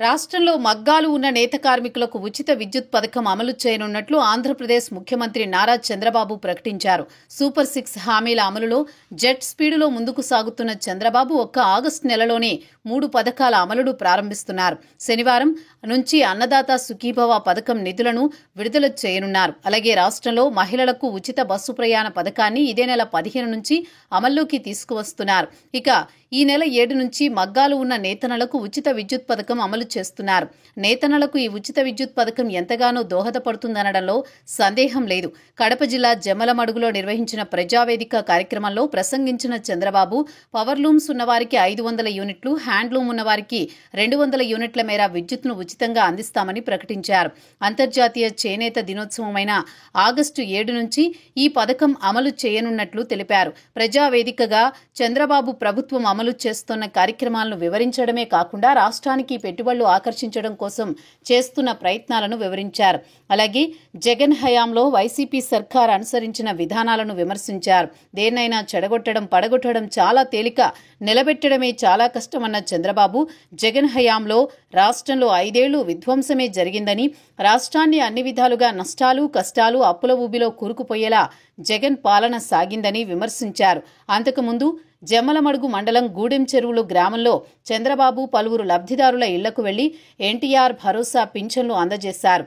రాష్ట్రంలో మగ్గాలు ఉన్న నేత కార్మికులకు ఉచిత విద్యుత్ పథకం అమలు చేయనున్నట్లు ఆంధ్రప్రదేశ్ ముఖ్యమంత్రి నారా చంద్రబాబు ప్రకటించారు. సూపర్ 6 హామీల అమలులో జెట్ స్పీడులో ముందుకు సాగుతున్న చంద్రబాబు ఒక్క ఆగస్టు నెలలోనే 3 పథకాల అమలును ప్రారంభిస్తున్నారు. శనివారం నుంచి అన్నదాత సుఖీభవ పథకం నిధులను విడుదల చేయనున్నారు. అలాగే రాష్ట్రంలో మహిళలకు ఉచిత బస్సు ప్రయాణ పథకాన్ని ఇదే నెల 15 నుంచి అమల్లోకి తీసుకువస్తున్నారు. ఇక ఈ నెల 7 నుంచి మగ్గాలు ఉన్న నేతన్నలకు ఉచిత విద్యుత్ పథకం అమలు చేస్తున్నారు. నేతన్నలకు ఈ ఉచిత విద్యుత్ పథకం ఎంతగానో దోహదపడుతుందనడంలో సందేహం లేదు. కడప జిల్లా జమ్మలమడుగులో నిర్వహించిన ప్రజావేదిక కార్యక్రమంలో ప్రసంగించిన చంద్రబాబు పవర్లూమ్స్ ఉన్నవారికి 500 యూనిట్లు, హ్యాండ్లూమ్ ఉన్నవారికి 200 యూనిట్ల మేర విద్యుత్ను ఉచితంగా అందిస్తామని ప్రకటించారు. అంతర్జాతీయ చేనేత దినోత్సవమైన ఆగస్టు 7 నుంచి ఈ పథకం అమలు చేయనున్నట్లు తెలిపారు. ప్రజావేదికగా చంద్రబాబు ప్రభుత్వం అమలు చేస్తున్న కార్యక్రమాలను వివరించడమే కాకుండా రాష్ట్రానికి పెట్టుబడులు ఆకర్షించడం కోసం చేస్తున్న ప్రయత్నాలను వివరించారు. అలాగే జగన్ హయాంలో వైసీపీ సర్కార్ అనుసరించిన విధానాలను విమర్శించారు. దేన్నైనా చెడగొట్టడం, పడగొట్టడం చాలా తేలిక, నిలబెట్టడమే చాలా కష్టమన్న చంద్రబాబు జగన్ హయాంలో రాష్ట్రంలో 5 ఏళ్లు విధ్వంసమే జరిగిందని, రాష్ట్రాన్ని అన్ని విధాలుగా నష్టాలు, కష్టాలు, అప్పుల ఊబిలో కూరుకుపోయేలా జగన్ పాలన సాగిందని విమర్శించారు. అంతకుముందు జమ్మలమడుగు మండలం గూడెం చెరువులు గ్రామంలో చంద్రబాబు పలువురు లబ్ధిదారుల ఇళ్లకు వెళ్లి ఎన్టీఆర్ భరోసా పింఛన్లు అందజేశారు.